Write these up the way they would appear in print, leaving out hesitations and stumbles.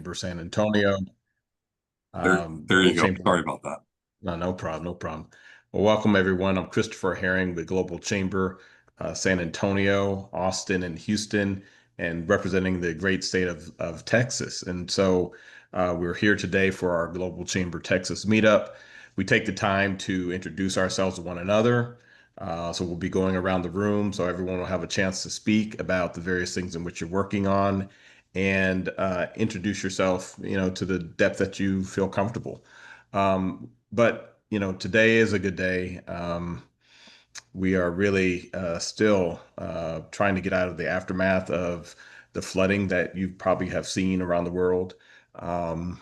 Chamber San Antonio. There you Global go. Chamber. Sorry about that. No, no problem, no problem. Well, welcome everyone. I'm Christopher Herring with Global Chamber, San Antonio, Austin, and Houston, and representing the great state of Texas. And so we're here today for our Global Chamber Texas meetup. We take the time to introduce ourselves to one another. So we'll be going around the room so everyone will have a chance to speak about the various things in which you're working on and introduce yourself, to the depth that you feel comfortable. But today is a good day. We are really still trying to get out of the aftermath of the flooding that you probably have seen around the world. Um,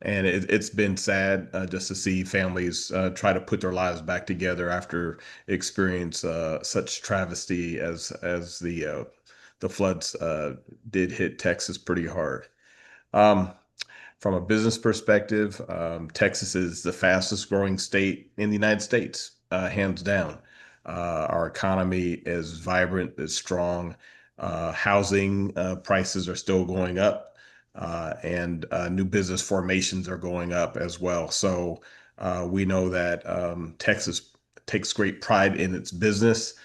and it's been sad just to see families try to put their lives back together after experience such travesty as the floods did hit Texas pretty hard. Um, from a business perspective, Texas is the fastest growing state in the United States, hands down. Our economy is vibrant, is strong. Housing prices are still going up, and new business formations are going up as well. So we know that Texas takes great pride in its business,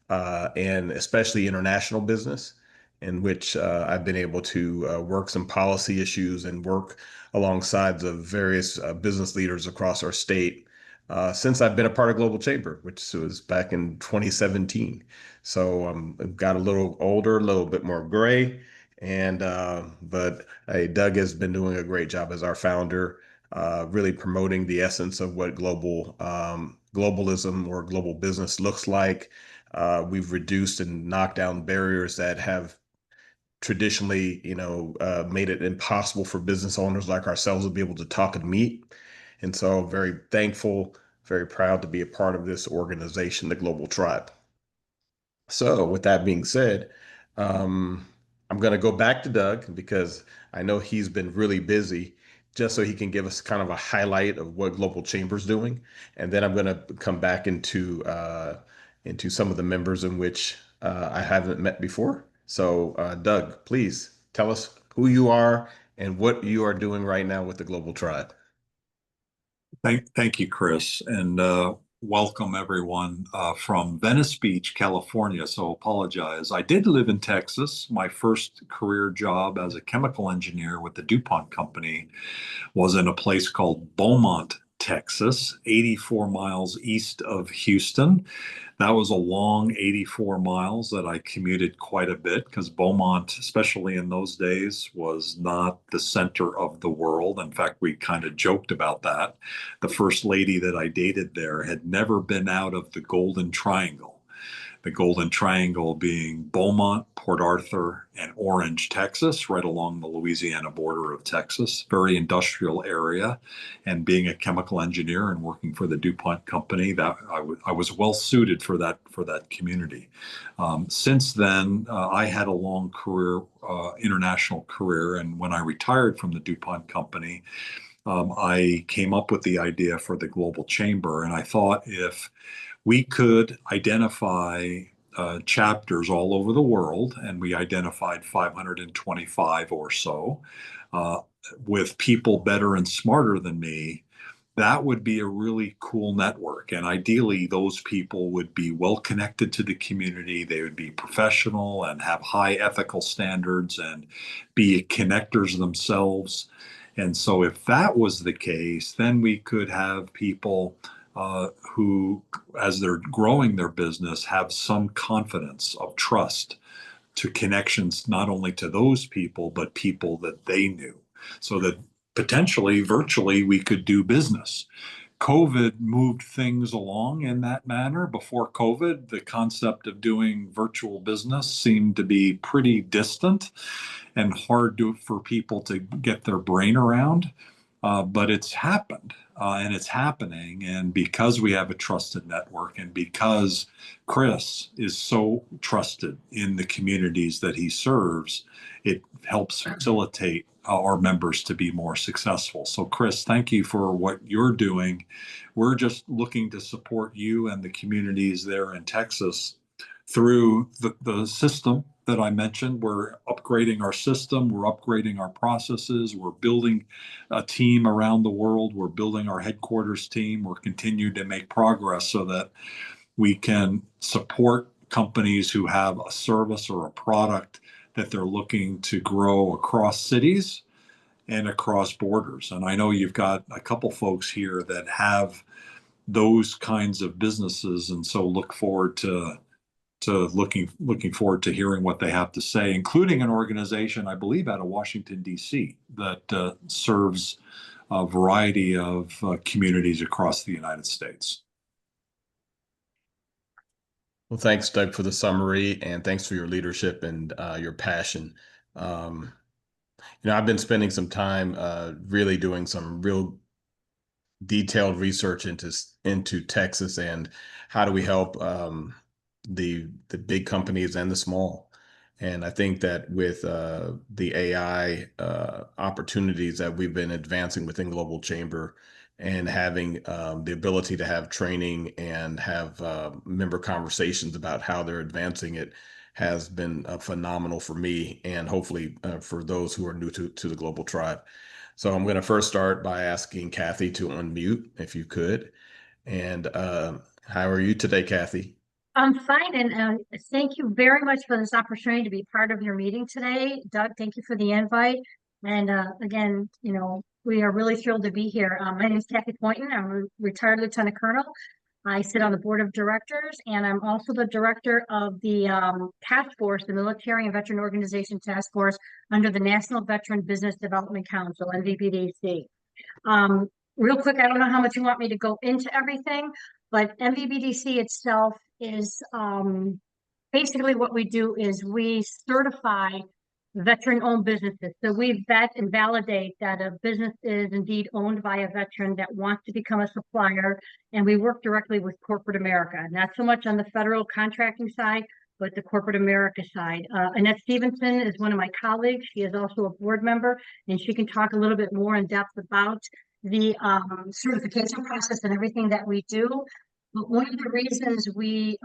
and especially international business, in which I've been able to work some policy issues and work alongside of various business leaders across our state since I've been a part of Global Chamber, which was back in 2017. So I've got a little older, a little bit more gray, and but Doug has been doing a great job as our founder, really promoting the essence of what globalism or global business looks like. We've reduced and knocked down barriers that have traditionally, made it impossible for business owners like ourselves to be able to talk and meet. And so, very thankful, very proud to be a part of this organization, the Global Tribe. So, with that being said, um, I'm going to go back to Doug because I know he's been really busy, just so he can give us kind of a highlight of what Global Chamber's doing, and then I'm going to come back into some of the members in which I haven't met before. So, Doug, please tell us who you are and what you are doing right now with the Global Tribe. Thank you, Chris, and welcome everyone from Venice Beach, California. So apologize. I did live in Texas. My first career job as a chemical engineer with the DuPont company was in a place called Beaumont, Texas, 84 miles east of Houston. That was a long 84 miles that I commuted quite a bit because Beaumont, especially in those days, was not the center of the world. In fact, we kind of joked about that. The first lady that I dated there had never been out of the Golden Triangle. The Golden Triangle being Beaumont, Port Arthur, and Orange, Texas, right along the Louisiana border of Texas. Very industrial area. And being a chemical engineer and working for the DuPont company, that I was well suited for that community. Since then, I had a long career, international career, and when I retired from the DuPont company, I came up with the idea for the Global Chamber, and I thought if we could identify chapters all over the world, and we identified 525 or so, uh, with people better and smarter than me. That would be a really cool network. And ideally, those people would be well connected to the community. They would be professional and have high ethical standards and be connectors themselves. And so, if that was the case, then we could have people who, as they're growing their business, have some confidence of trust to connections not only to those people, but people that they knew, so that potentially virtually we could do business. COVID moved things along in that manner. Before COVID, the concept of doing virtual business seemed to be pretty distant and hard for people to get their brain around. But it's happened and it's happening. And because we have a trusted network and because Chris is so trusted in the communities that he serves, it helps facilitate our members to be more successful. So, Chris, thank you for what you're doing. We're just looking to support you and the communities there in Texas through the system that I mentioned. We're upgrading our system, we're upgrading our processes, we're building a team around the world, we're building our headquarters team, we're continuing to make progress so that we can support companies who have a service or a product that they're looking to grow across cities and across borders. And I know you've got a couple folks here that have those kinds of businesses, and so look forward to looking forward to hearing what they have to say, including an organization I believe out of Washington D.C. that serves a variety of communities across the United States. Well, thanks, Doug, for the summary, and thanks for your leadership and your passion. Um, I've been spending some time really doing some real detailed research into Texas and how do we help the big companies and the small. And I think that with the AI opportunities that we've been advancing within Global Chamber and having the ability to have training and have member conversations about how they're advancing it has been phenomenal for me and hopefully for those who are new to the Global Tribe. So I'm going to first start by asking Kathy to unmute if you could. And how are you today, Kathy? I'm fine, and thank you very much for this opportunity to be part of your meeting today. Doug, thank you for the invite. And again, we are really thrilled to be here. My name is Kathy Poynton. I'm a retired lieutenant colonel. I sit on the board of directors, and I'm also the director of the task force, the Military and Veteran Organization Task Force under the National Veteran Business Development Council, NVBDC. Real quick, I don't know how much you want me to go into everything, but MVBDC itself is basically what we do is we certify veteran-owned businesses. So we vet and validate that a business is indeed owned by a veteran that wants to become a supplier, and we work directly with corporate America, not so much on the federal contracting side, but the corporate America side. Annette Stevenson is one of my colleagues. She is also a board member, and she can talk a little bit more in depth about the certification process and everything that we do. But one of the reasons we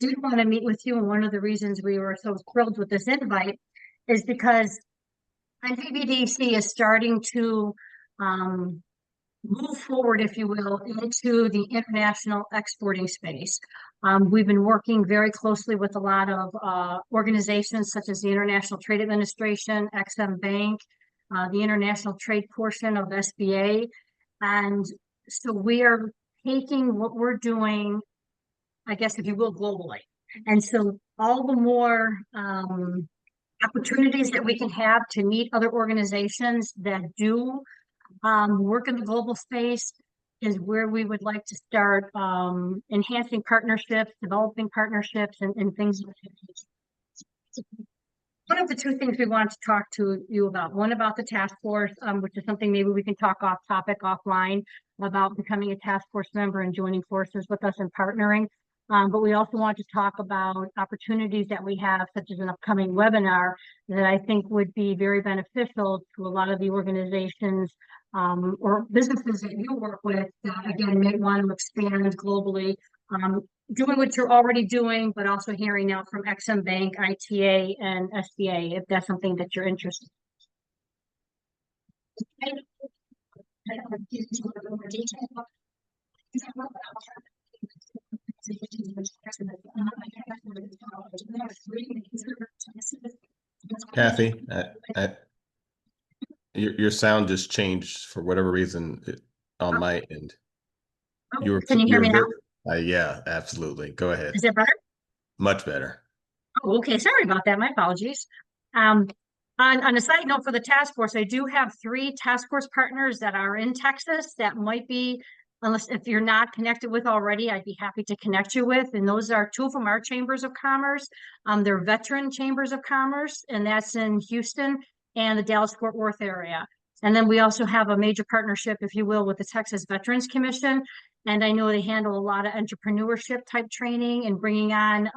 did want to meet with you, and one of the reasons we were so thrilled with this invite, is because NVBDC is starting to move forward, if you will, into the international exporting space. We've been working very closely with a lot of organizations such as the International Trade Administration, XM Bank, the international trade portion of SBA. And so we are taking what we're doing, I guess, if you will, globally. And so all the more opportunities that we can have to meet other organizations that do work in the global space is where we would like to start enhancing partnerships, developing partnerships, and things of that. One of the two things we wanted to talk to you about, one about the task force, which is something maybe we can talk off topic offline about becoming a task force member and joining forces with us and partnering. But we also want to talk about opportunities that we have, such as an upcoming webinar that I think would be very beneficial to a lot of the organizations or businesses that you work with that, again, may want to expand globally. Doing what you're already doing, but also hearing out from XM Bank, ITA, and SBA, if that's something that you're interested in. Kathy, your sound just changed for whatever reason on my end. Can you hear me now? Yeah, absolutely. Go ahead. Is it better? Much better. Oh, okay. Sorry about that. My apologies. On a side note for the task force, I do have 3 task force partners that are in Texas that might be, unless if you're not connected with already, I'd be happy to connect you with. And those are 2 of them are chambers of commerce. They're veteran chambers of commerce, and that's in Houston and the Dallas-Fort Worth area. And then we also have a major partnership, if you will, with the Texas Veterans Commission. And I know they handle a lot of entrepreneurship type training and bringing on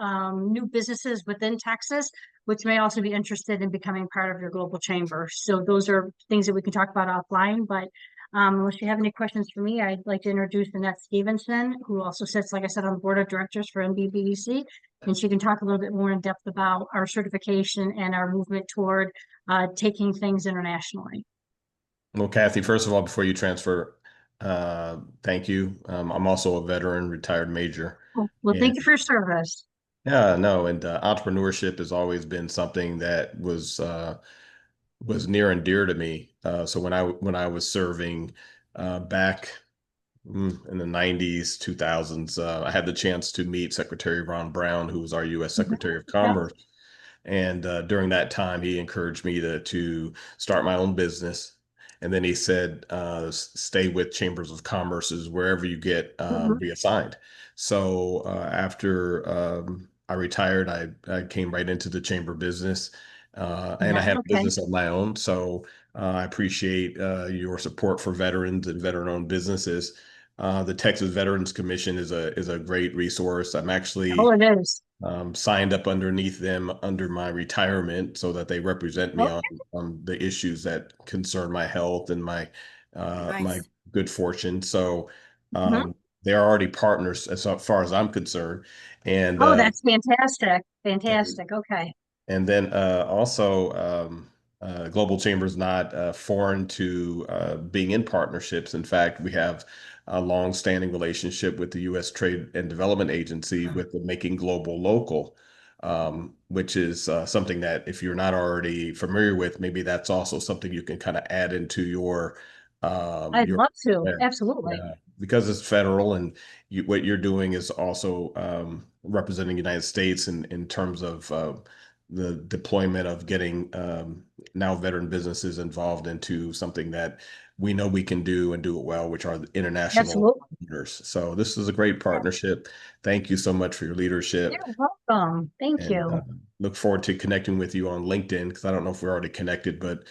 new businesses within Texas, which may also be interested in becoming part of your global chamber. So those are things that we can talk about offline. But Unless you have any questions for me, I'd like to introduce Annette Stevenson, who also sits, like I said, on the board of directors for NBBDC, and she can talk a little bit more in depth about our certification and our movement toward taking things internationally. Well, Kathy, first of all, before you transfer, thank you. I'm also a veteran, retired major. Well, And thank you for your service. yeah, no, and entrepreneurship has always been something that was near and dear to me. So when I was serving back in the 90s, 2000s, I had the chance to meet Secretary Ron Brown, who was our U.S. Mhm. Secretary of Okay. Commerce. And during that time, he encouraged me to start my own business. And then he said, stay with Chambers of Commerce's wherever you get Mhm. reassigned. So after I retired, I came right into the chamber business. And I Yeah, had a okay. business of my own. So I appreciate your support for veterans and veteran-owned businesses. The Texas Veterans Commission is a great resource. I'm Oh, actually it is. signed up underneath them under my retirement so that they represent me Oh, on the issues that concern my health and my Nice. good fortune. So mhm. they're already partners as far as I'm concerned. And Oh, that's fantastic. Fantastic. Okay. and then also, Global Chamber is not foreign to being in partnerships. In fact, we have a long-standing relationship with the U.S. Trade and Development Agency with the Making Global Local, which is something that if you're not already familiar with, maybe that's also something you can kind of add into I'd your love to. yeah, Absolutely. yeah, because it's federal and what you're doing is also representing the United States in terms of the deployment of getting now veteran businesses involved into something that we know we can do and do it well, which are the international Absolutely. partners. So this is a great partnership. Thank you so much for your leadership, You're welcome. Thank and you. look forward to connecting with you on LinkedIn because I don't know if we're already connected, but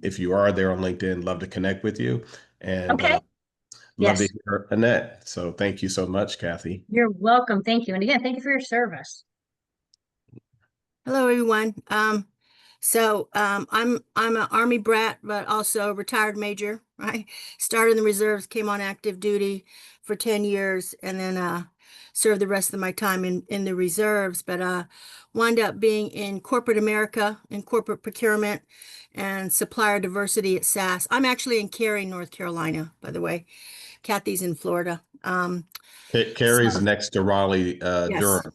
if you are there on LinkedIn, love to connect with you and Okay. love to Yes. hear Annette. So thank you so much, Kathy. You're welcome. Thank you. And again, thank you for your service. Hello, everyone. I'm an Army brat, but also a retired major. Right, started in the reserves, came on active duty for 10 years, and then served the rest of my time in the reserves. But wound up being in corporate America, in corporate procurement, and supplier diversity at SAS. I'm actually in Cary, North Carolina, by the way. Kathy's in Florida. Carrie's So next to Raleigh, yes, Durham.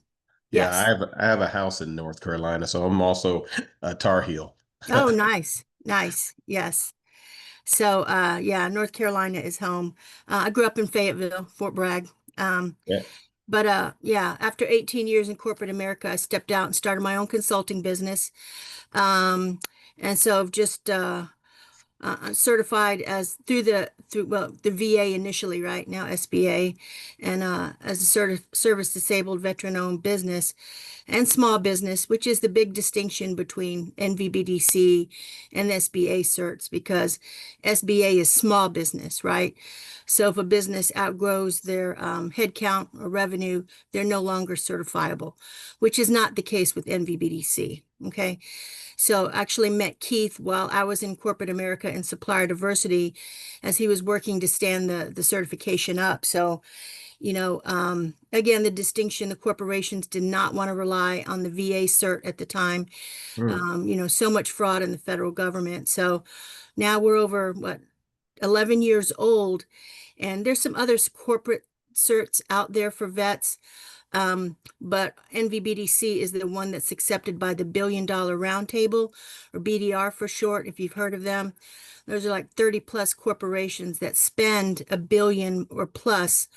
Yeah, I yes. have I have a house in North Carolina, so I'm also a Tar Heel. Oh, nice, nice. Yes. So, yeah, North Carolina is home. I grew up in Fayetteville, Fort Bragg. Um, Yeah. but yeah, after 18 years in corporate America, I stepped out and started my own consulting business. Um, and so I've just certified as through well the VA initially, right now SBA, and as a service disabled veteran owned business and small business, which is the big distinction between NVBDC and SBA certs, because SBA is small business, right? So if a business outgrows their headcount or revenue, they're no longer certifiable, which is not the case with NVBDC. Okay. So actually met Keith while I was in corporate America and supplier diversity as he was working to stand the certification up. So, again, the distinction, the corporations did not want to rely on the VA cert at the time. Mm. So much fraud in the federal government. So now we're over, 11 years old, and there's some other corporate certs out there for vets. But NVBDC is the one that's accepted by the Billion Dollar Roundtable, or BDR for short, if you've heard of them. Those are like 30 plus corporations that spend a billion or plus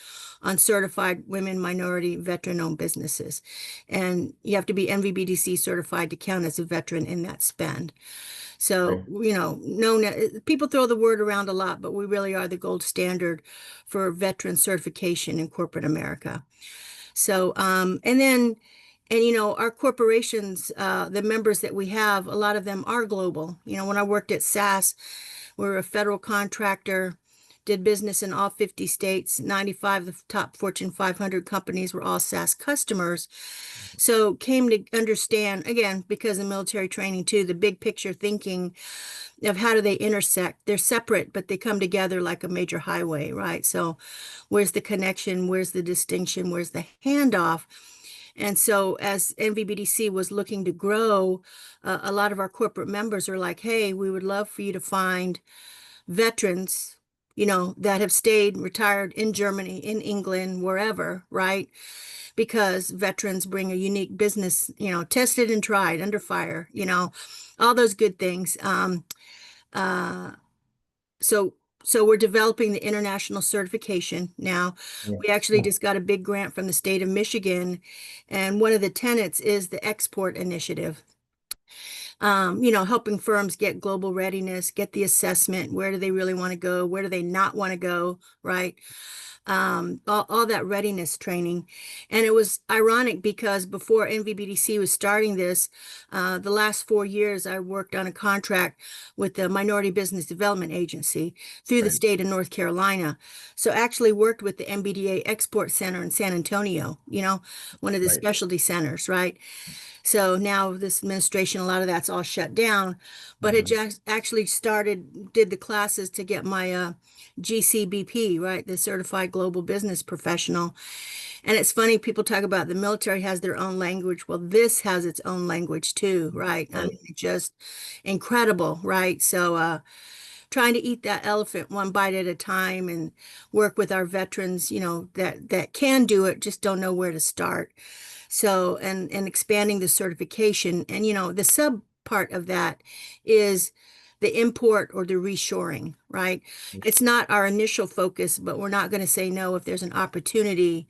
on certified women, minority, veteran owned businesses. And you have to be NVBDC certified to count as a veteran in that spend. So, Okay. people throw the word around a lot, but we really are the gold standard for veteran certification in corporate America. So, our corporations, the members that we have, a lot of them are global. When I worked at SAS, we were a federal contractor did business in all 50 states. 95 of the top Fortune 500 companies were all SaaS customers. So came to understand, again, because of military training too, the big picture thinking of how do they intersect. They're separate, but they come together like a major highway, right? So where's the connection? Where's the distinction? Where's the handoff? And so as NVBDC was looking to grow, a lot of our corporate members are like, hey, we would love for you to find veterans, that have stayed retired in Germany, in England, wherever, right? Because veterans bring a unique business, tested and tried under fire, all those good things. Uh, so so we're developing the international certification now. Yeah. We actually just got a big grant from the state of Michigan, and one of the tenets is the export initiative. Helping firms get global readiness, get the assessment, where do they really want to go, where do they not want to go, right? All that readiness training. And it was ironic because before NVBDC was starting this, the last 4 years, I worked on a contract with the Minority Business Development Agency through the Right. state of North Carolina. So actually worked with the MBDA Export Center in San Antonio, one of the Right. specialty centers, right? So now this administration, a lot of that's all shut down, but it Mhm. just actually did the classes to get my GCBP, right? The Certified Global Business Professional. And it's funny, people talk about the military has their own language. Well, this has its own language too, right? I Right. mean, it's just incredible, right? So trying to eat that elephant one bite at a time and work with our veterans, that can do it, just don't know where to start. So, and expanding the certification. And, the sub part of that is the import or the reshoring, right? It's not our initial focus, but we're not going to say no if there's an opportunity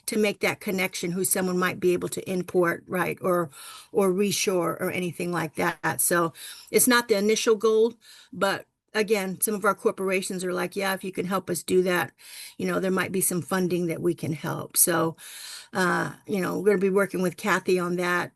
to make that connection who someone might be able to import, right? Or reshore or anything like that. So it's not the initial goal, but again, some of our corporations are like, yeah, if you can help us do that, there might be some funding that we can help. So we're going to be working with Kathy on that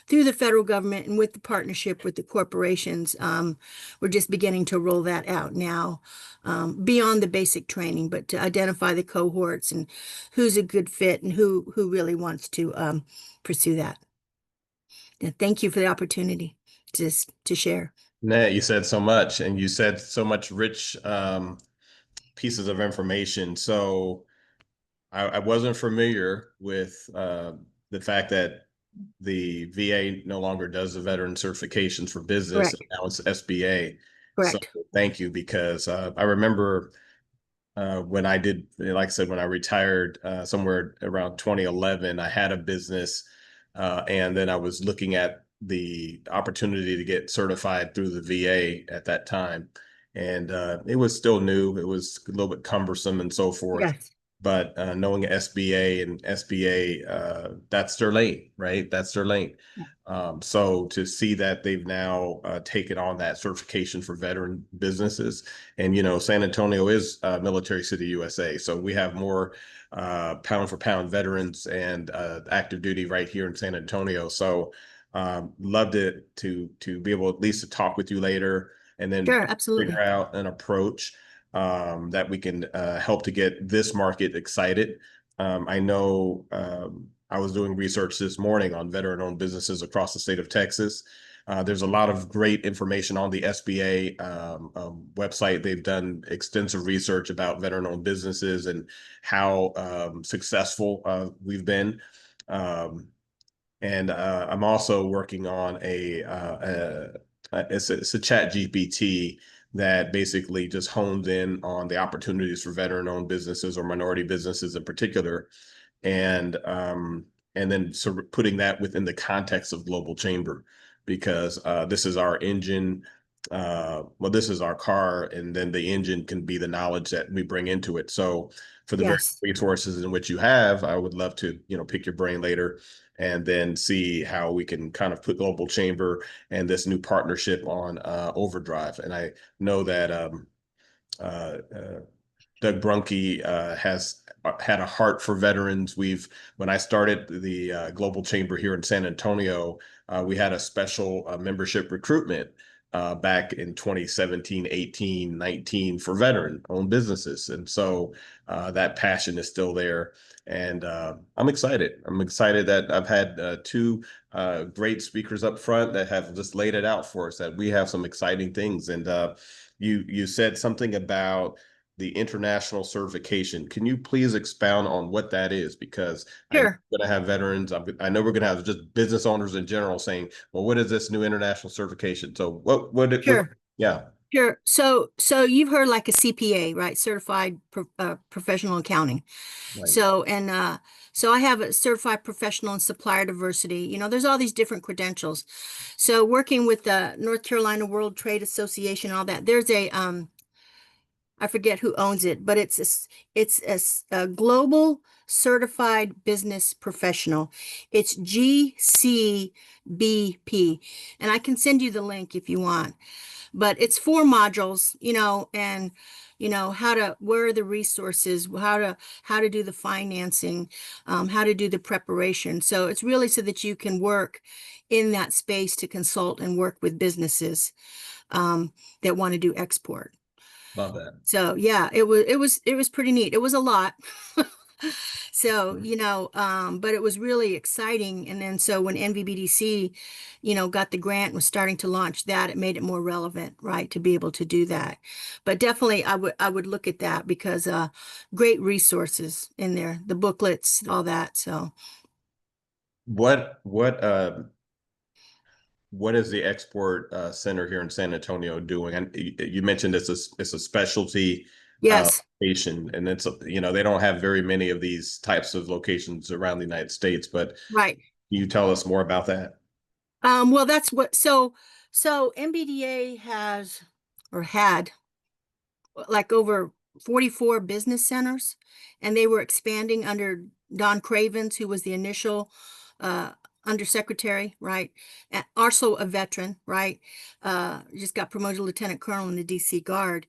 through the federal government and with the partnership with the corporations. We're just beginning to roll that out now, beyond the basic training, but to identify the cohorts and who's a good fit and who really wants to pursue that. And thank you for the opportunity to share. Nat, you said so much, and you said so much rich pieces of information. So I wasn't familiar with the fact that the VA no longer does the veteran certifications for business, and Correct. now it's SBA. So Correct. thank you, because I remember when I did, like I said, when I retired somewhere around 2011, I had a business, and then I was looking at the opportunity to get certified through the VA at that time. And it was still new. It was a little bit cumbersome and so forth. Yes. But knowing SBA and SBA, that's their lane, right? That's their lane. So to see that they've now taken on that certification for veteran businesses, and San Antonio is Military City, USA, so we have more pound for pound veterans and active duty right here in San Antonio. So loved it to be able at least to talk with you later, and then Sure. figure Absolutely. out an approach that we can help to get this market excited. I know I was doing research this morning on veteran-owned businesses across the state of Texas. There's a lot of great information on the SBA website. They've done extensive research about veteran-owned businesses and how successful we've been. And I'm also working on it's a chat GPT that basically just hones in on the opportunities for veteran-owned businesses or minority businesses in particular, and then sort of putting that within the context of Global Chamber, because this is our engine. Well, this is our car, and then the engine can be the knowledge that we bring into it. So for the very Yes. resources in which you have, I would love to, pick your brain later and then see how we can kind of put Global Chamber and this new partnership on overdrive. And I know that uh, uh, Doug Brunke has had a heart for veterans. When I started the Global Chamber here in San Antonio, we had a special membership recruitment back in 2017, 18, 19 for veteran-owned businesses. And so that passion is still there. And I'm excited. I'm excited that I've had two great speakers up front that have just laid it out for us, that we have some exciting things. And you said something about the international certification. Can you please expound on what that is? Because I know Sure, we're going to have veterans. I know we're going to have just business owners in general saying, well, what is this new international certification? So sure. yeah, Sure. So you've heard like a CPA, right? Certified Professional Accounting. right. So I have a certified professional in supplier diversity. There's all these different credentials. So working with the North Carolina World Trade Association, all that, there's I forget who owns it, but it's a global certified business professional. It's GCBP. And I can send you the link if you want, but it's 4 modules, and where are the resources, how to do the financing, how to do the preparation. So it's really so that you can work in that space to consult and work with businesses that want to do export. Love that. So yeah, it was pretty neat. It was a lot. So, but it was really exciting. And then so when NVBDC, got the grant, was starting to launch that, it made it more relevant, right, to be able to do that. But definitely I would look at that because great resources in there, the booklets, all that. So What what uh what is the export center here in San Antonio doing? And you mentioned it's a specialty yes, location, and they don't have very many of these types of locations around the United States. But right. can you tell us more about that? Well, that's what so MBDA has or had like over 44 business centers, and they were expanding under Don Cravens, who was the initial uh, undersecretary, right? And also a veteran, right? Just got promoted to lieutenant colonel in the DC Guard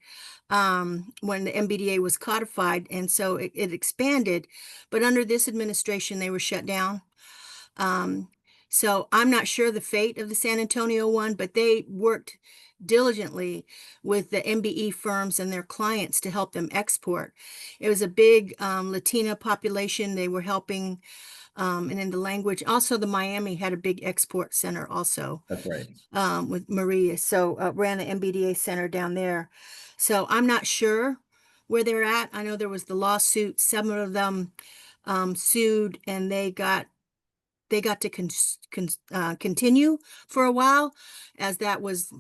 when the MBDA was codified, and so it expanded. But under this administration, they were shut down. um, so I'm not sure the fate of the San Antonio one, but they worked diligently with the MBE firms and their clients to help them export. It was a big Latina population they were helping, and in the language. Also, the Miami had a big export center also, That's right. with Maria. So ran the MBDA center down there. So I'm not sure where they're at. I know there was the lawsuit. Some of them sued, and they got to continue for a while as that was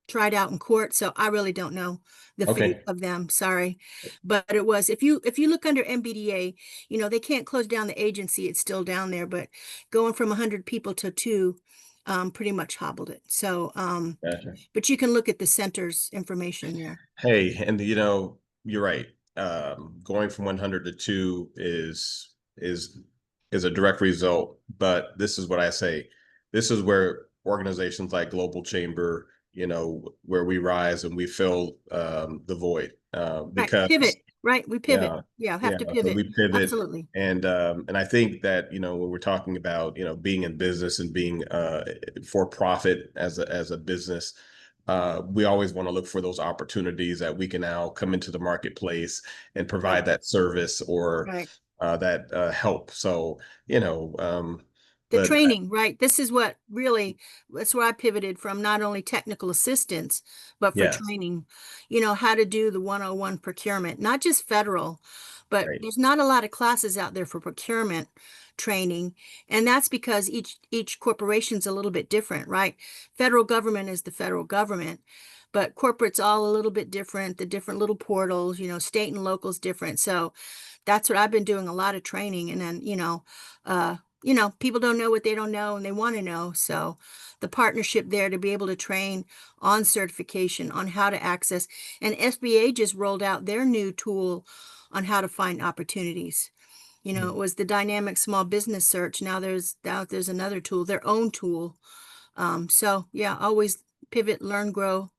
tried out in court. So I really don't know the fate Okay. of them. Sorry. But it was, if you look under MBDA, they can't close down the agency. It's still down there, but going from 100 people to two pretty much hobbled it. So, Gotcha. but you can look at the center's information there. Hey, and you're right. Going from 100 to 2 is is a direct result, but this is what I say. This is where organizations like Global Chamber, where we rise and we fill the void. Right. Because Pivot. Right. We pivot. yeah, Yeah. yeah. Have to So pivot. we pivot, Absolutely. and I think that when we're talking about being in business and being for profit as a business, we always want to look for those opportunities that we can now come into the marketplace and Right. provide that service or Right. that help. So you know, um, The but training, right? This is what really, that's where I pivoted from not only technical assistance, but for yes, training, how to do the 101 procurement, not just federal, but right, there's not a lot of classes out there for procurement training. And that's because each corporation's a little bit different, right? Federal government is the federal government, but corporate's all a little bit different, the different little portals, state and local's different. So that's what I've been doing, a lot of training. And then, people don't know what they don't know and they want to know. So the partnership there to be able to train on certification, on how to access, and SBA just rolled out their new tool on how to find opportunities. It was the dynamic small business search. Now there's another tool, their own tool. So yeah, always pivot, learn, grow.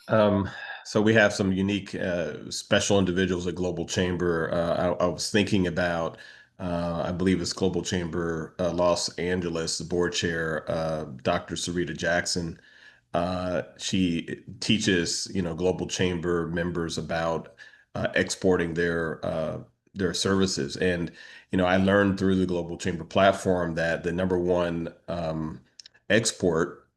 Um, so we have some unique, special individuals at Global Chamber. I was thinking about, I believe it's Global Chamber Los Angeles, the board chair, Dr. Sarita Jackson. she teaches, Global Chamber members about exporting their services. And, I learned through the Global Chamber platform that the number one export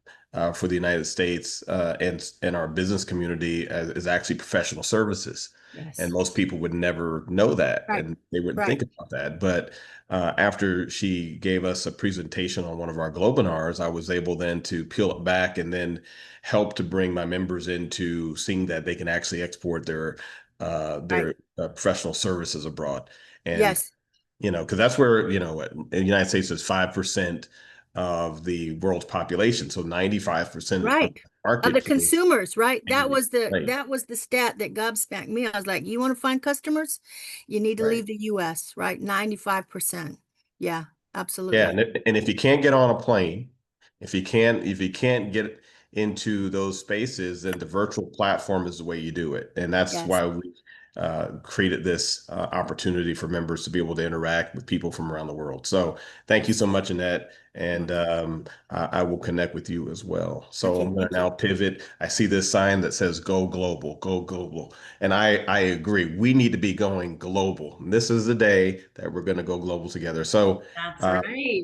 for the United States and our business community is actually professional services. And Yes. most people would never know that, Right. and they wouldn't Right. think about that. But after she gave us a presentation on one of our Globinars, I was able then to peel it back and then help to bring my members into seeing that they can actually export Right. their professional services abroad. And Yes. because that's where, the United States is 5% of the world's population. So 95% of Right. the Of the marketplace. consumers, right? That was the Right, that was the stat that gobsmacked me. I was like, you want to find customers? You need to right. leave the US, right? 95%. Yeah, Yeah, absolutely. and if you can't get on a plane, if you can't get into those spaces, then the virtual platform is the way you do it. And that's Yes. why we created this opportunity for members to be able to interact with people from around the world. So thank you so much, Annette, and I will connect with you as well. So Okay, I'm going to thank you. now pivot. I see this sign that says "Go Global, Go Global," and I agree. We need to be going global. And this is the day that we're going to go global together. So. That's uh, right.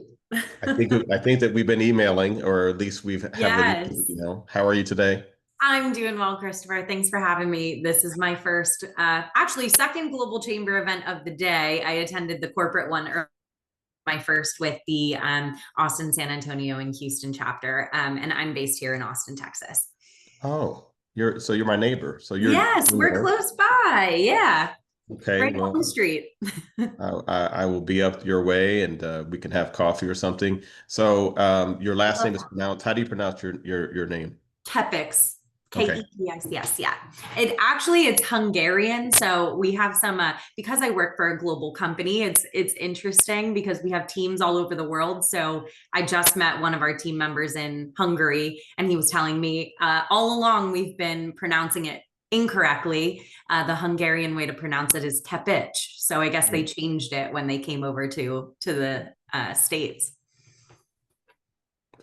I think that we've been emailing, or at least we've have an Yes. email. How are you today? I'm doing well, Christopher. Thanks for having me. This is my first, actually second Global Chamber event of the day. I attended the corporate one, my first with the Austin, San Antonio, and Houston chapter. And I'm based here in Austin, Texas. Oh, you're my neighbor. So you're Yes, we're there. close by. Yeah, Okay. right down the Well, street. I will be up your way, and we can have coffee or something. So your last name is pronounced. How do you pronounce your name? Kepix. Okay. Kepics, yeah. It's Hungarian. So we have some because I work for a global company, it's interesting because we have teams all over the world. So I just met one of our team members in Hungary, and he was telling me all along we've been pronouncing it incorrectly. The Hungarian way to pronounce it is Kepic. So I guess they changed it when they came over to the States.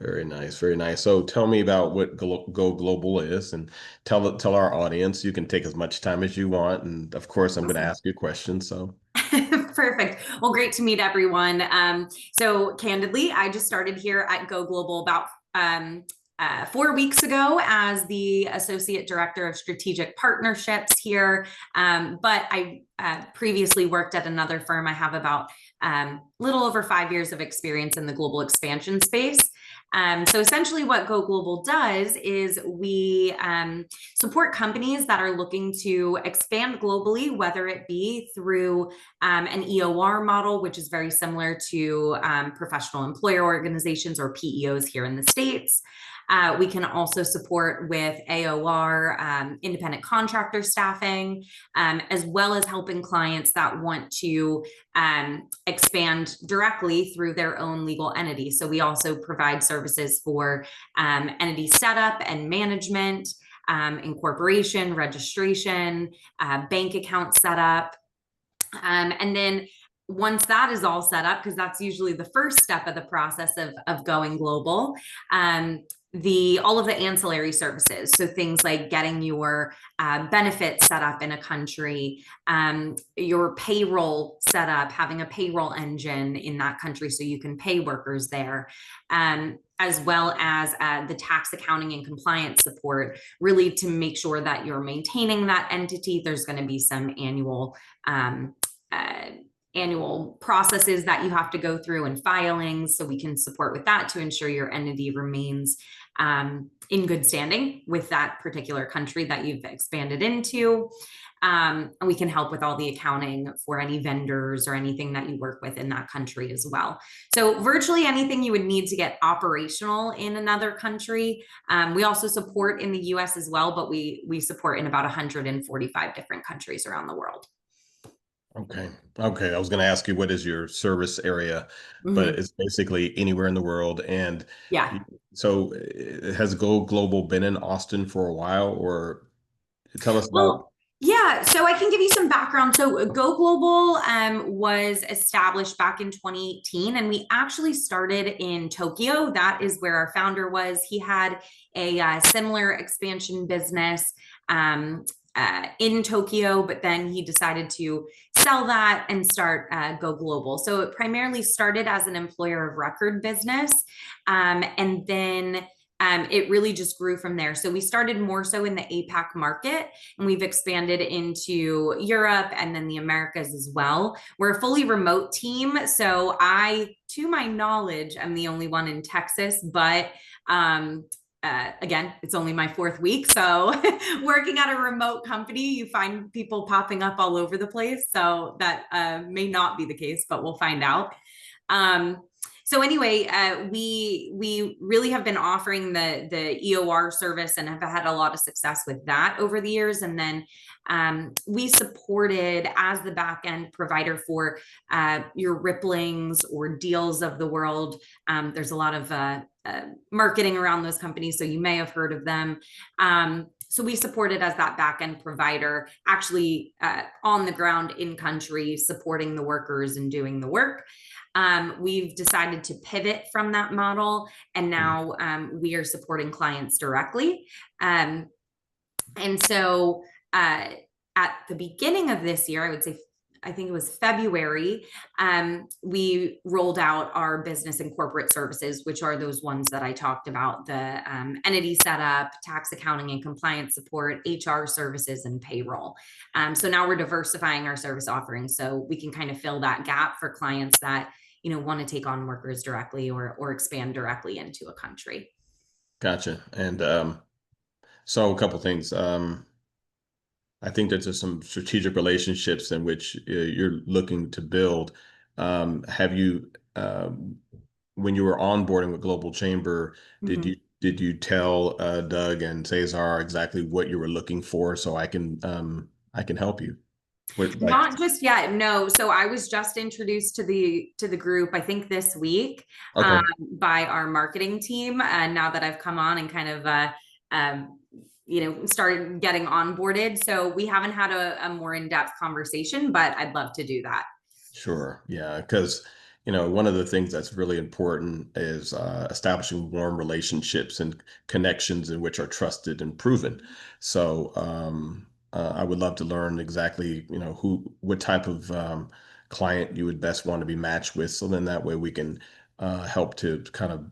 Very nice, very nice. So tell me about what Go Global is, and tell our audience. You can take as much time as you want, and of course, I'm going to Awesome. ask you questions. So. Perfect. Well, great to meet everyone. So candidly, I just started here at Go Global about 4 weeks ago as the Associate Director of Strategic Partnerships here. But I previously worked at another firm. I have about little over 5 years of experience in the global expansion space. So essentially what Go Global does is we support companies that are looking to expand globally, whether it be through an EOR model, which is very similar to professional employer organizations or PEOs here in the States. We can also support with AOR, independent contractor staffing, as well as helping clients that want to expand directly through their own legal entity. So we also provide services for entity setup and management, incorporation, registration, bank account setup. And then once that is all set up, because that's usually the first step of the process of going global, all of the ancillary services, so things like getting your benefits set up in a country, your payroll set up, having a payroll engine in that country so you can pay workers there, as well as the tax accounting and compliance support, really to make sure that you're maintaining that entity. There's going to be some annual processes that you have to go through and filings, so we can support with that to ensure your entity remains in good standing with that particular country that you've expanded into. And we can help with all the accounting for any vendors or anything that you work with in that country as well. So virtually anything you would need to get operational in another country. We also support in the US as well, but we support in about 145 different countries around the world. Okay. Okay. I was going to ask you what is your service area, but Mm-hmm. it's basically anywhere in the world. And Yeah. so has Go Global been in Austin for a while, or tell us Well, about? Yeah, so I can give you some background. So Go Global was established back in 2018, and we actually started in Tokyo. That is where our founder was. He had a similar expansion business in Tokyo, but then he decided to sell that and start Go Global. So it primarily started as an employer of record business, and then it really just grew from there. So we started more so in the APAC market, and we've expanded into Europe and then the Americas as well. We're a fully remote team. So I, to my knowledge, I'm the only one in Texas, but again, it's only my 4th week. So working at a remote company, you find people popping up all over the place. So that may not be the case, but we'll find out. So anyway, we really have been offering the EOR service and have had a lot of success with that over the years. And then we supported as the back end provider for your Ripplings or Deals of the world. There's a lot of marketing around those companies, so you may have heard of them. So we supported as that back end provider, actually on the ground in country, supporting the workers and doing the work. We've decided to pivot from that model, and now we are supporting clients directly. And so at the beginning of this year, I would say, I think it was February, we rolled out our business and corporate services, which are those ones that I talked about, the entity setup, tax accounting and compliance support, HR services, and payroll. So now we're diversifying our service offerings so we can kind of fill that gap for clients that want to take on workers directly or expand directly into a country. Gotcha. And so a couple things. I think that there's some strategic relationships in which you're looking to build. Have you, when you were onboarding with Global Chamber, did you tell Doug and Cesar exactly what you were looking for so I can help you? Not just yet, no. So I was just introduced to the group, I think this week, Okay. by our marketing team. And now that I've come on and kind of started getting onboarded. So we haven't had a more in-depth conversation, but I'd love to do that. Sure. Yeah. Because, one of the things that's really important is establishing warm relationships and connections in which are trusted and proven. So I would love to learn exactly, what type of client you would best want to be matched with. So then that way we can help to kind of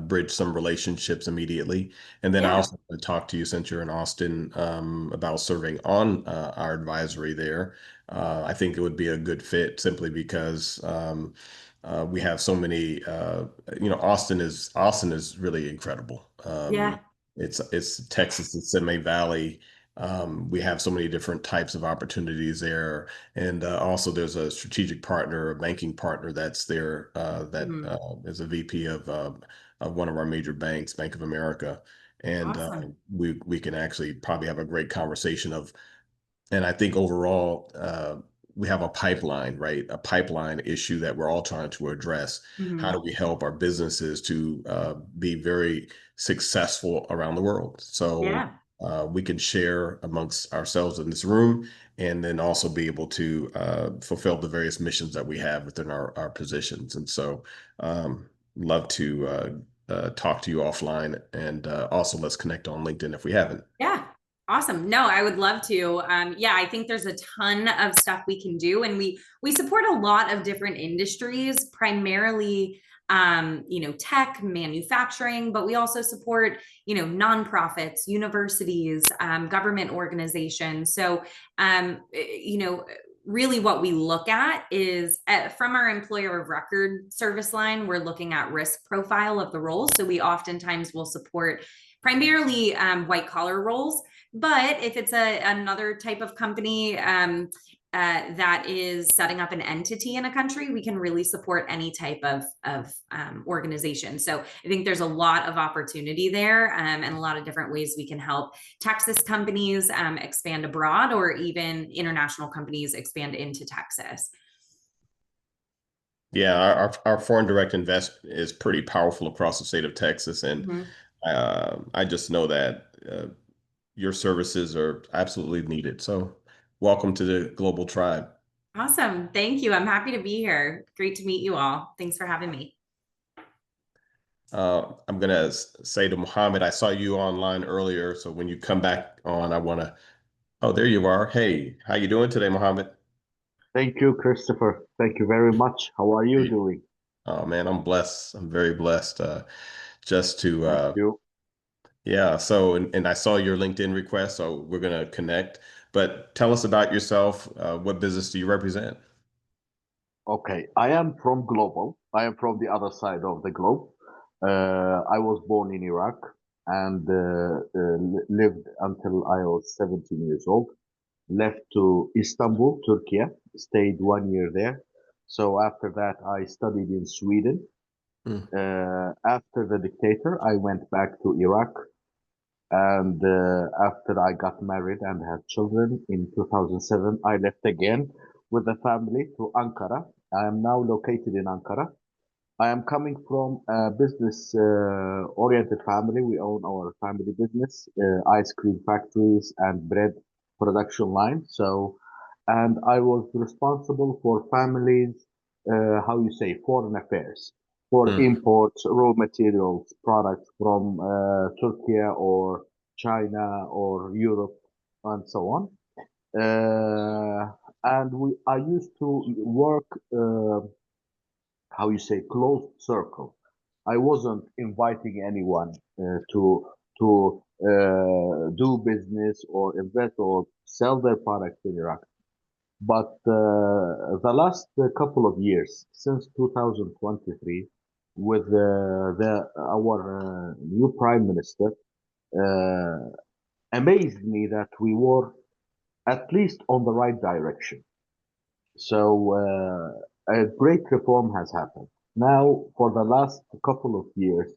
bridge some relationships immediately. And then I Yeah. also want to talk to you, since you're in Austin, about serving on our advisory there. I think it would be a good fit simply because we have so many. Austin is really incredible. Yeah. It's Texas, the Semi Valley. We have so many different types of opportunities there, and also there's a strategic partner, a banking partner that's there that is a VP of one of our major banks, Bank of America, and Awesome. we can actually probably have a great conversation of. And I think overall, we have a pipeline, right? A pipeline issue that we're all trying to address. How do we help our businesses to be very successful around the world? So Yeah. we can share amongst ourselves in this room, and then also be able to fulfill the various missions that we have within our positions. And so, love to talk to you offline, and also let's connect on LinkedIn if we haven't. Yeah. Awesome. No, I would love to. Yeah, I think there's a ton of stuff we can do, and we support a lot of different industries, primarily tech, manufacturing, but we also support nonprofits, universities, government organizations. So really what we look at is from our employer of record service line, we're looking at risk profile of the role. So we oftentimes will support primarily white collar roles. But if it's another type of company that is setting up an entity in a country, we can really support any type of organization. So I think there's a lot of opportunity there, and a lot of different ways we can help Texas companies expand abroad, or even international companies expand into Texas. Yeah, our foreign direct investment is pretty powerful across the state of Texas, and I just know that your services are absolutely needed. So welcome to the Global Tribe. Awesome. Thank you. I'm happy to be here. Great to meet you all. Thanks for having me. I'm going to say to Mohammed, I saw you online earlier, so when you come back on, I want to, oh, there you are. Hey, how you doing today, Mohammed? Thank you, Christopher. Thank you very much. How are you Hey. doing? Oh man, I'm blessed. I'm very blessed. Just to Thank you. Yeah, so and I saw your LinkedIn request, so we're gonna connect. But tell us about yourself. What business do you represent? Okay, I am from global. I am from the other side of the globe. I was born in Iraq and lived until I was 17 years old. Left to Istanbul, Turkey, stayed 1 year there. So after that, I studied in Sweden. Mm, After the dictator, I went back to Iraq. And after I got married and had children in 2007, I left again with the family to Ankara. I am now located in Ankara. I am coming from a business oriented family. We own our family business, ice cream factories and bread production line. So, and I was responsible for families, how you say, foreign affairs, for mm. imports, raw materials, products from Turkey or China or Europe and so on. And I used to work. How you say, closed circle. I wasn't inviting anyone to do business or invest or sell their products in Iraq. But the last couple of years, since 2023, with the our new prime minister, uh, amazed me that we were at least on the right direction. So a great reform has happened. Now, for the last couple of years,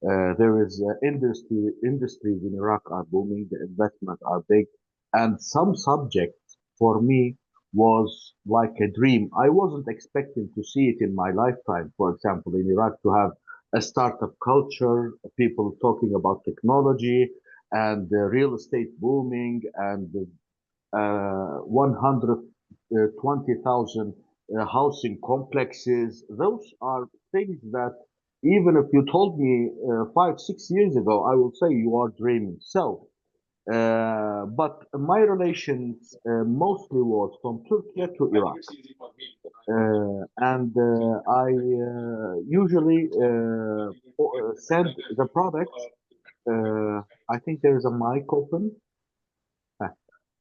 there is industries in Iraq are booming, the investments are big, and some subjects for me was like a dream. I wasn't expecting to see it in my lifetime. For example, in Iraq, to have a startup culture, people talking about technology, and real estate booming, and 120,000 housing complexes. Those are things that even if you told me 5, 6 years ago, I would say you are dreaming. So, but my relations mostly was from Turkey to Iraq. And I usually send the products. I think there is a mic open. Ah,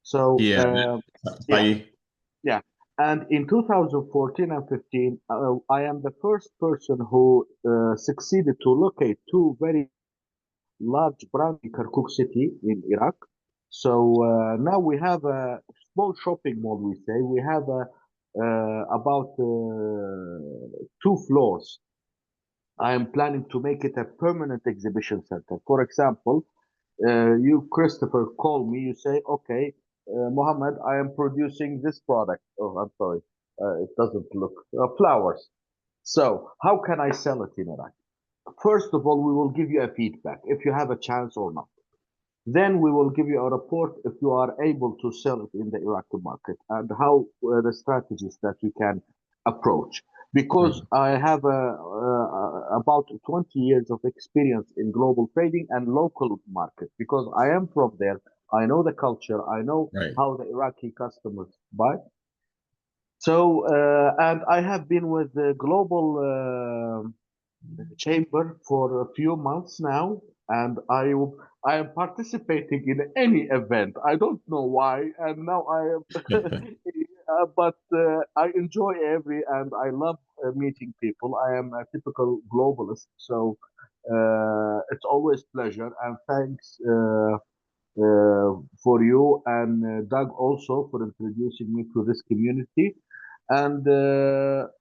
So, Yeah, yeah, I yeah. And in 2014 and 15, I am the first person who succeeded to locate two very large brands in Kirkuk city in Iraq. So now we have a small shopping mall, we say. We have about 2 floors. I am planning to make it a permanent exhibition center. For example, you, Christopher, call me, you say, okay, Mohammed, I am producing this product. Oh, I'm sorry. It doesn't look, flowers. So how can I sell it in Iraq? First of all, we will give you a feedback if you have a chance or not. Then we will give you a report if you are able to sell it in the Iraqi market and how the strategies that you can approach. Because mm, I have about 20 years of experience in global trading and local market. Because I am from there, I know the culture, I know right. how the Iraqi customers buy. So, and I have been with the global chamber for a few months now, and I am participating in any event. I don't know why, and now I am, but I enjoy every, and I love meeting people. I am a typical globalist, so it's always pleasure, and thanks for you and Doug also for introducing me to this community. And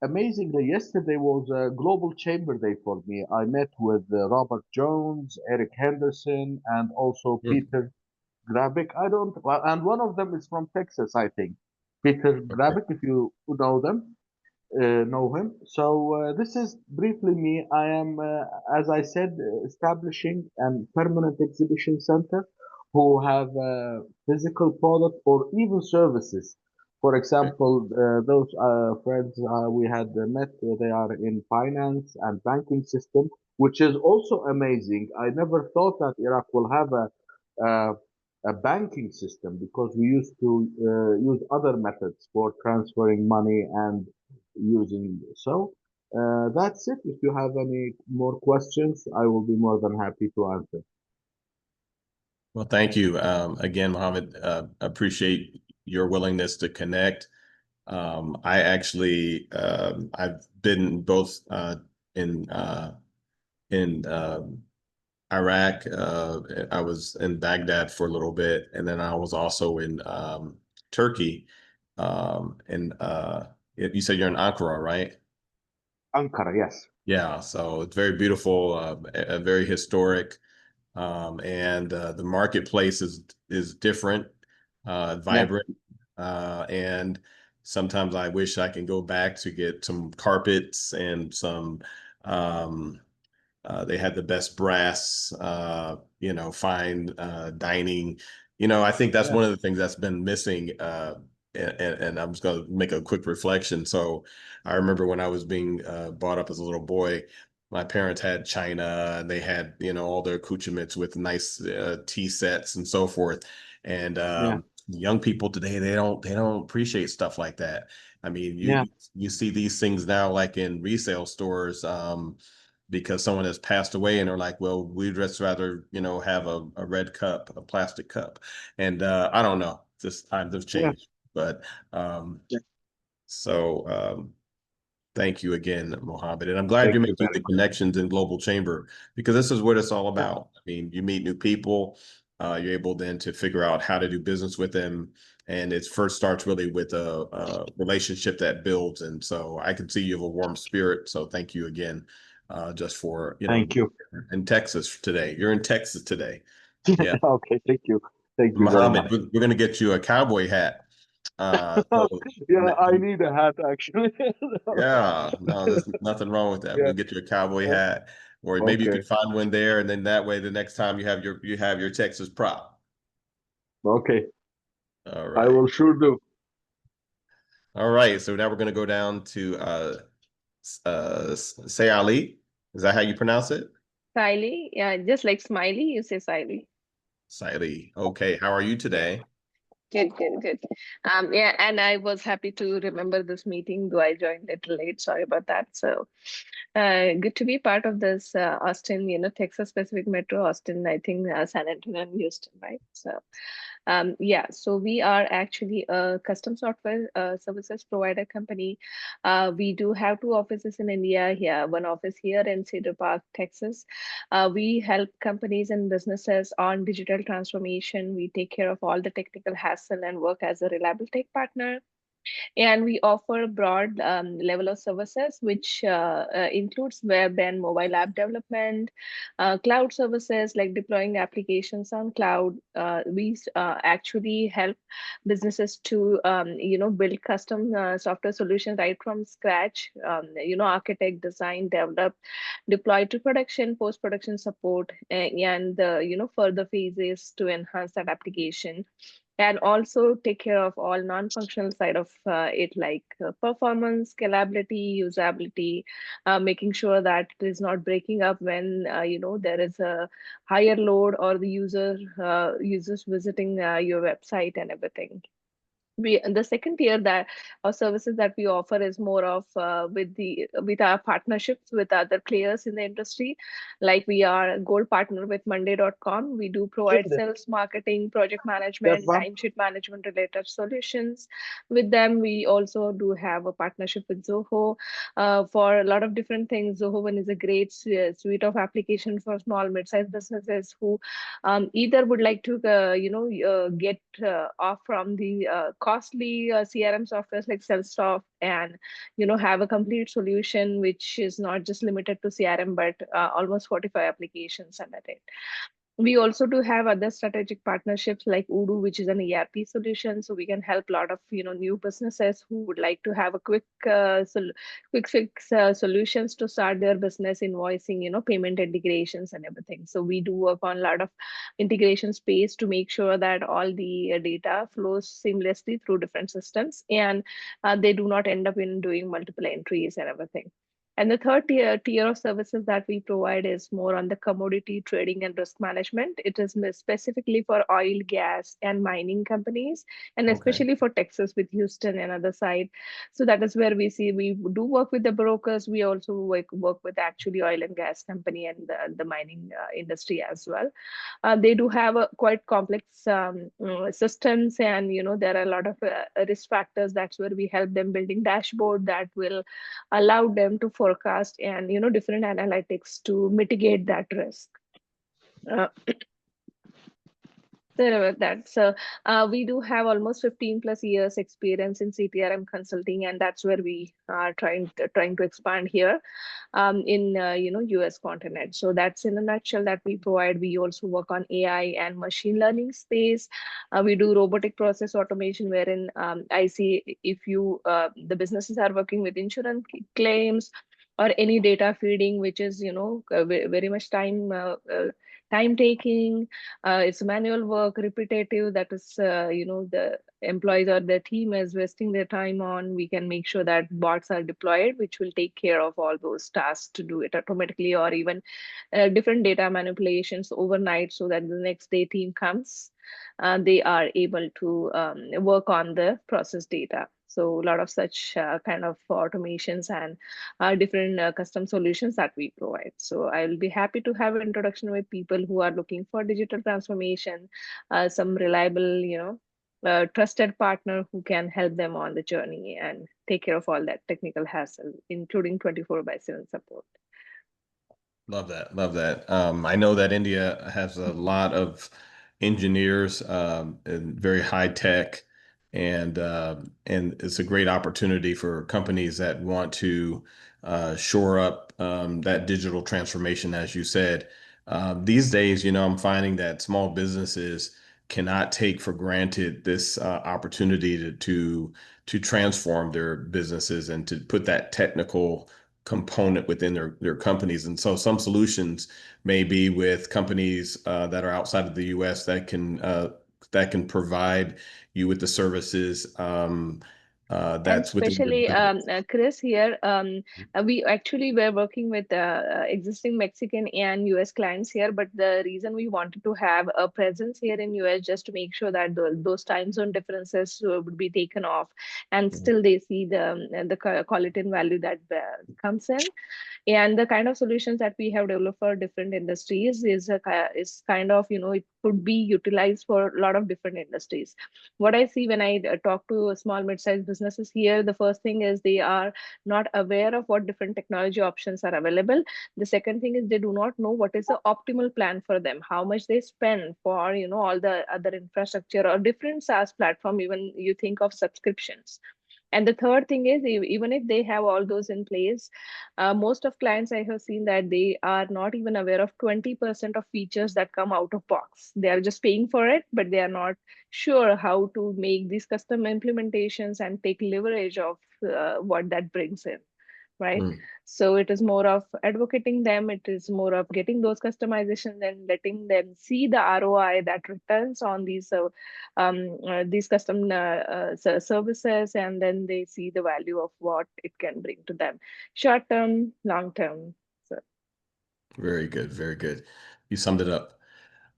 amazingly, yesterday was a global chamber day for me. I met with Robert Jones, Eric Henderson, and also Mm, Peter Grabick. I don't, well, and one of them is from Texas, I think. Peter okay. Grabick, if you know them, know him. So this is briefly me. I am, as I said, establishing a permanent exhibition center who have physical product or even services. For example, those friends we had met, they are in finance and banking system, which is also amazing. I never thought that Iraq will have a, a banking system because we used to use other methods for transferring money and using so. That's it. If you have any more questions, I will be more than happy to answer. Well, thank you again, Mohammed. Appreciate your willingness to connect. I actually I've been both in Iraq. I was in Baghdad for a little bit, and then I was also in Turkey. And you said you're in Ankara, right? Ankara, yes. Yeah, so it's very beautiful, very historic, and the marketplace is different, Yeah, vibrant, and sometimes I wish I can go back to get some carpets and some. Um, they had the best brass, fine dining. I think that's yeah, one of the things that's been missing. And I'm just going to make a quick reflection. So I remember when I was being brought up as a little boy, my parents had china and they had, all their accoutrements with nice tea sets and so forth. And yeah, young people today, they don't appreciate stuff like that. I mean, you yeah, you you see these things now like in resale stores. Because someone has passed away and they're like, well, we'd just rather, have a red cup, a plastic cup. And I don't know, just times have yeah, changed. But um, yeah. so thank you again, Mohammed. And I'm glad Thank you're you making very the much. connections in Global Chamber because this is what it's all Yeah, about. I mean, you meet new people, you're able then to figure out how to do business with them. And it first starts really with a relationship that builds. And so I can see you have a warm spirit. So thank you again, just for, thank you. in Texas today. You're in Texas today. Yeah. Okay, thank you. Thank you very Mohammed, much. we're going to get you a cowboy hat. So Yeah, I need a hat actually. yeah, no, there's nothing wrong with that. Yeah, We'll get you a cowboy yeah. hat, or maybe you Okay, could find one there, and then that way, the next time you have your Texas prop. okay. All I right, will sure do. all right. So now we're gonna go down to Say Ali. Is that how you pronounce it? Siley, yeah, just like smiley, you say Siley. Saili. Okay, how are you Yeah, today? good, good, good. Yeah, and I was happy to remember this meeting, though I joined a little late. Sorry about that. So, good to be part of this Austin, Texas Pacific Metro, Austin, I think San Antonio and Houston, right? So, yeah, so we are actually a custom software services provider company. We do have two offices in India here, one office here in Cedar Park, Texas. We help companies and businesses on digital transformation. We take care of all the technical hassle and work as a reliable tech partner. And we offer a broad level of services, which includes web and mobile app development, cloud services like deploying applications on cloud. We actually help businesses to, build custom software solutions right from scratch, architect, design, develop, deploy to production, post-production support, and, further phases to enhance that application, and also take care of all non-functional side of it, like performance, scalability, usability, making sure that it is not breaking up when there is a higher load or the users visiting your website and everything. The second tier that our services that we offer is more of with our partnerships with other players in the industry, like we are a gold partner with monday.com. We do provide sales, marketing, project That's management, one. timesheet management related solutions with them. We also do have a partnership with Zoho for a lot of different things. Zoho One is a great suite of applications for small mid-sized businesses who either would like to get off from the costly CRM softwares like Salesforce, and have a complete solution which is not just limited to CRM but almost 45 applications under it. We also do have other strategic partnerships like Udo, which is an ERP solution. So we can help a lot of new businesses who would like to have a quick fix solutions to start their business, invoicing, payment integrations and everything. So we do work on a lot of integration space to make sure that all the data flows seamlessly through different systems, and they do not end up in doing multiple entries and everything. And the third tier of services that we provide is more on the commodity trading and risk management. It is specifically for oil, gas, and mining companies, and Okay. especially for Texas with Houston and other side. So that is where we see we do work with the brokers. We also work with actually oil and gas company and the mining industry as well. They do have a quite complex systems, and there are a lot of risk factors. That's where we help them building dashboard that will allow them to forecast and different analytics to mitigate that risk. uh, Sorry about that. So we do have almost 15 plus years experience in CTRM consulting, and that's where we are trying to expand here in US continent. So that's in a nutshell that we provide. We also work on AI and machine learning space. We do robotic process automation, wherein I see if the businesses are working with insurance claims or any data feeding, which is very much time taking. It's manual work, repetitive. That is, the employees or the team is wasting their time on. We can make sure that bots are deployed, which will take care of all those tasks to do it automatically, or even different data manipulations overnight, so that the next day team comes, they are able to work on the process data. So a lot of such kind of automations and different custom solutions that we provide. So I will be happy to have an introduction with people who are looking for digital transformation, some reliable, trusted partner who can help them on the journey and take care of all that technical hassle, including 24/7 support. Love that. Love that. I know that India has a lot of engineers and very high tech, and it's a great opportunity for companies that want to shore up that digital transformation, as you said. These days, I'm finding that small businesses cannot take for granted this opportunity to transform their businesses and to put that technical component within their companies. And so some solutions may be with companies that are outside of the US that can provide you with the services And that's within your especially business. Chris here, we actually were working with existing Mexican and US clients here, but the reason we wanted to have a presence here in US just to make sure that those time zone differences would be taken off, and still they see the quality and value that comes in. And the kind of solutions that we have developed for different industries is kind of, it could be utilized for a lot of different industries. What I see when I talk to small mid-sized businesses here, the first thing is they are not aware of what different technology options are available. The second thing is they do not know what is the optimal plan for them, how much they spend for all the other infrastructure or different SaaS platform. Even you think of subscriptions. And the third thing is, even if they have all those in place, most of clients I have seen that they are not even aware of 20% of features that come out of box. They are just paying for it, but they are not sure how to make these custom implementations and take leverage of what that brings in, right? Mm. So it is more of advocating them. It is more of getting those customizations and letting them see the ROI that returns on these custom services, and then they see the value of what it can bring to them, short term, long term. So Very good. Very good. You summed it up.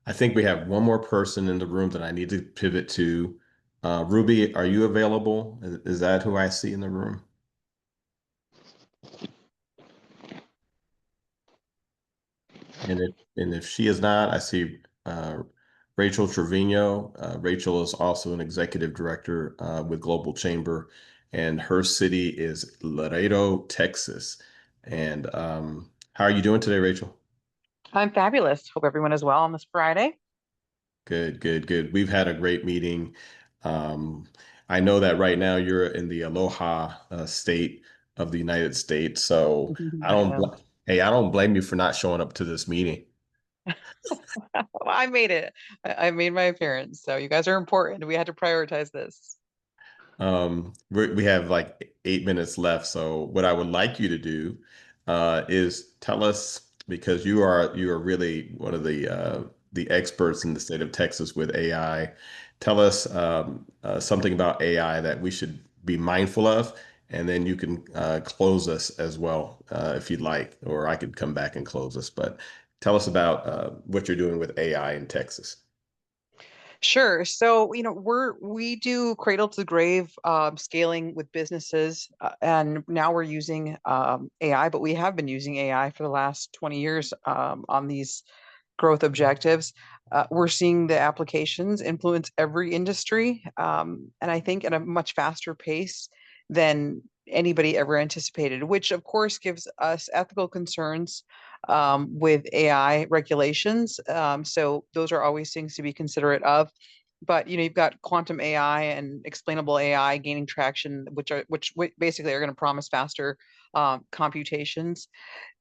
I think we have one more person in the room that I need to pivot to. Ruby, are you available? Is that who I see in the room? And if she is not, I see Rachel Trevino. Rachel is also an executive director with Global Chamber, and her city is Laredo, Texas. And how are you doing today, Rachel? I'm fabulous. Hope everyone is well on this Friday. Good, good, good. We've had a great meeting. Um, I know that right now you're in the Aloha state of the United States, so I am. I don't blame you for not showing up to this meeting. I made it. I made my appearance. So you guys are important. We had to prioritize this. We have like 8 minutes left. So what I would like you to do is tell us, because you are really one of the experts in the state of Texas with AI. Tell us something about AI that we should be mindful of, and then you can close us as well if you'd like, or I could come back and close us. But tell us about what you're doing with AI in Texas. Sure. So, we do cradle to grave scaling with businesses, and now we're using AI, but we have been using AI for the last 20 years on these growth objectives. We're seeing the applications influence every industry, and I think at a much faster pace than anybody ever anticipated, which of course gives us ethical concerns with AI regulations. So those are always things to be considerate of. But you've got quantum AI and explainable AI gaining traction, which basically are going to promise faster computations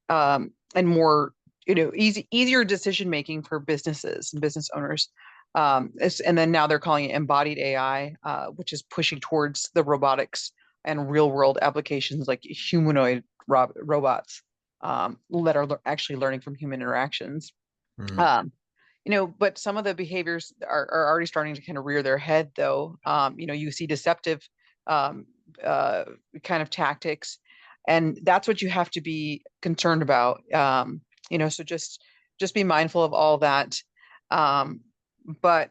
and more easier decision making for businesses and business owners. And then now they're calling it embodied AI, which is pushing towards the robotics and real world applications like humanoid robots that are actually learning from human interactions. Hmm. Um, but some of the behaviors are already starting to kind of rear their head, though. You see deceptive um, uh, kind of tactics, and that's what you have to be concerned about. So just be mindful of all that. Um, but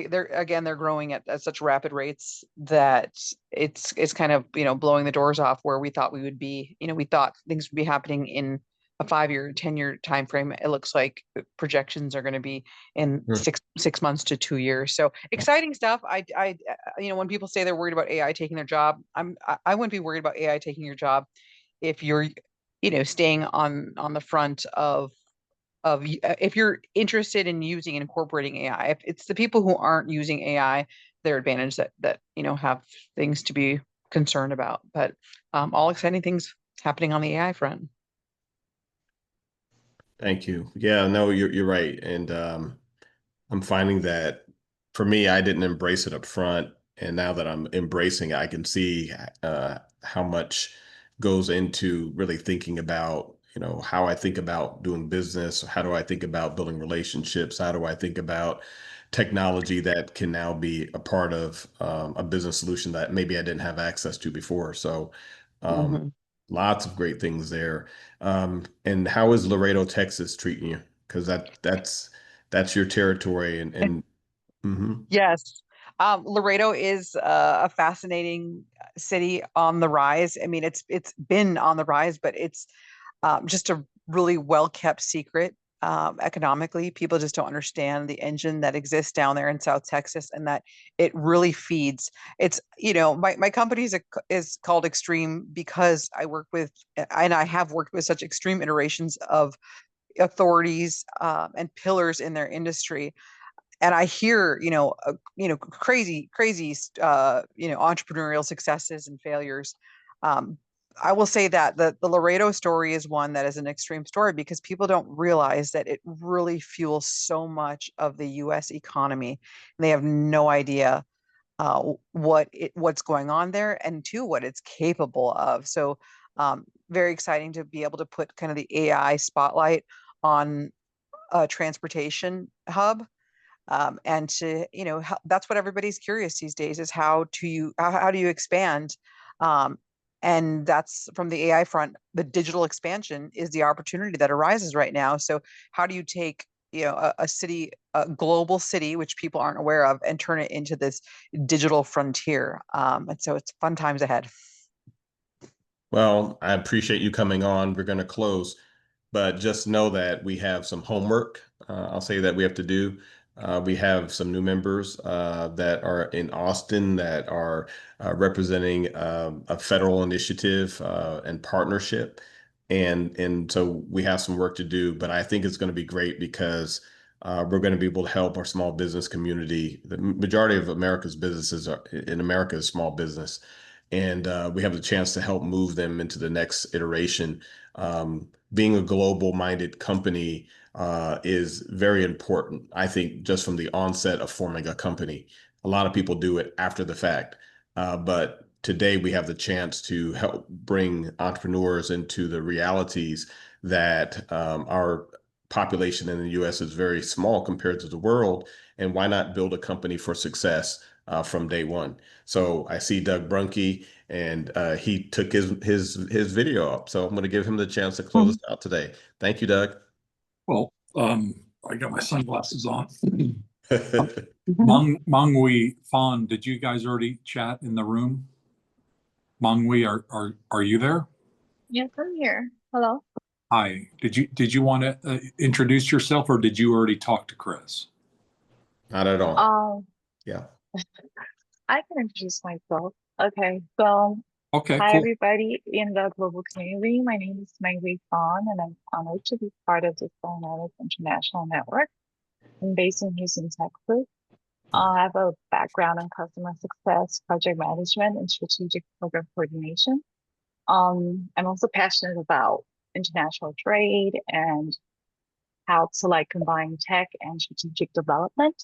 they're growing at such rapid rates that it's kind of blowing the doors off where we thought we would be. We thought things would be happening in a 5-year, 10-year time frame. It looks like projections are going to be in Hmm. six months to 2 years. So exciting stuff. When people say they're worried about AI taking their job, I wouldn't be worried about AI taking your job if you're, staying on the front of if you're interested in using and incorporating AI. If it's the people who aren't using AI, their advantage that have things to be concerned about. But all exciting things happening on the AI front. Thank you. Yeah, no, you're right. And I'm finding that for me, I didn't embrace it up front. And now that I'm embracing it, I can see how much goes into really thinking about, how I think about doing business. How do I think about building relationships? How do I think about technology that can now be a part of a business solution that maybe I didn't have access to before? So um, Mhm. lots of great things there. And how is Laredo, Texas treating you? Because that's your territory and mhm. Yes. Laredo is a fascinating city on the rise. I mean, it's been on the rise, but it's just a really well kept secret economically. People just don't understand the engine that exists down there in South Texas, and that it really feeds. It's my company is called Extreme because I work with and I have worked with such extreme iterations of authorities and pillars in their industry, and I hear, crazy, entrepreneurial successes and failures. Um, I will say that the Laredo story is one that is an extreme story because people don't realize that it really fuels so much of the U.S. economy. They have no idea what's going on there, and two, what it's capable of. So, very exciting to be able to put kind of the AI spotlight on a transportation hub, and to that's what everybody's curious these days is how do you expand, um, and that's from the AI front. The digital expansion is the opportunity that arises right now. So how do you take a city, a global city which people aren't aware of, and turn it into this digital frontier, and so it's fun times ahead. Well, I appreciate you coming on. We're going to close, but just know that we have some homework. I'll say that we have to do. We have some new members that are in Austin that are representing a federal initiative and partnership, and so we have some work to do. But I think it's going to be great because we're going to be able to help our small business community. The majority of America's businesses in America is small business, and we have the chance to help move them into the next iteration. Being a global minded company, is very important. I think just from the onset of forming a company, a lot of people do it after the fact. But today we have the chance to help bring entrepreneurs into the realities that our population in the US is very small compared to the world. And why not build a company for success from day one? So I see Doug Brunke, and he took his video up. So I'm going to give him the chance to close us out today. Thank you, Doug. Well, I got my sunglasses on. Mangwi Fan, did you guys already chat in the room? Mangwi, are you there? Yes, I'm here. Hello. Hi. Did you want to introduce yourself, or did you already talk to Chris? Not at all. Yeah. I can introduce myself. Okay, so Okay, hi cool. everybody in the global community. My name is Meghwi Khan, and I'm honored to be part of the Dynamic International Network. I'm based in Houston, Texas. I have a background in customer success, project management, and strategic program coordination. I'm also passionate about international trade and how to like combine tech and strategic development.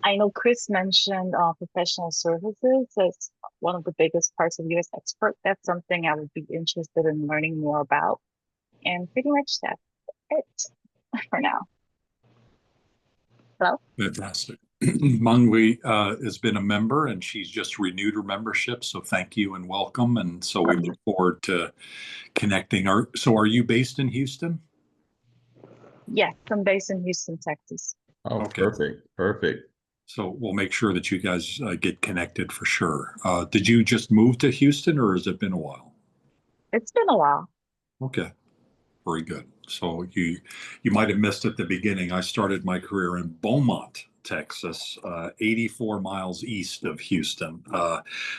I know Chris mentioned professional services as one of the biggest parts of US export. That's something I would be interested in learning more about. And pretty much that's it for now. Hello? Fantastic. Mangwi has been a member, and she's just renewed her membership. So thank you and welcome. And so we look forward to connecting. So are you based in Houston? Yes, I'm based in Houston, Texas. Oh, Okay. perfect. Perfect. So we'll make sure that you guys get connected for sure. Did you just move to Houston, or has it been a while? It's been a while. Okay. Very good. So you might have missed at the beginning. I started my career in Beaumont, Texas, 84 miles east of Houston.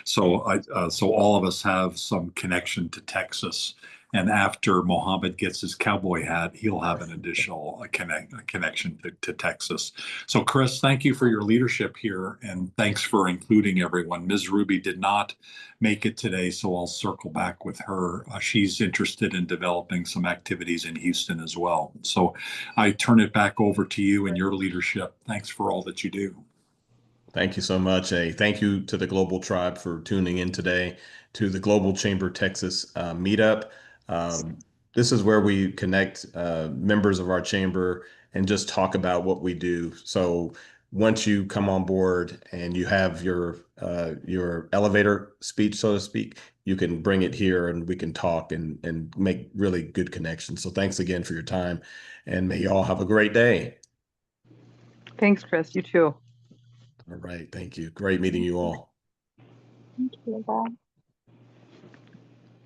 So all of us have some connection to Texas. And after Mohammed gets his cowboy hat, he'll have an additional connection to Texas. So Chris, thank you for your leadership here, and thanks for including everyone. Ms. Ruby did not make it today, so I'll circle back with her. She's interested in developing some activities in Houston as well. So I turn it back over to you and your leadership. Thanks for all that you do. Thank you so much. Thank you to the Global Tribe for tuning in today to the Global Chamber Texas Meetup. This is where we connect members of our chamber and just talk about what we do. So once you come on board and you have your elevator speech, so to speak, you can bring it here and we can talk and make really good connections. So thanks again for your time, and may you all have a great day. Thanks, Chris. You too. All right. Thank you. Great meeting you all. Thank you. Bye.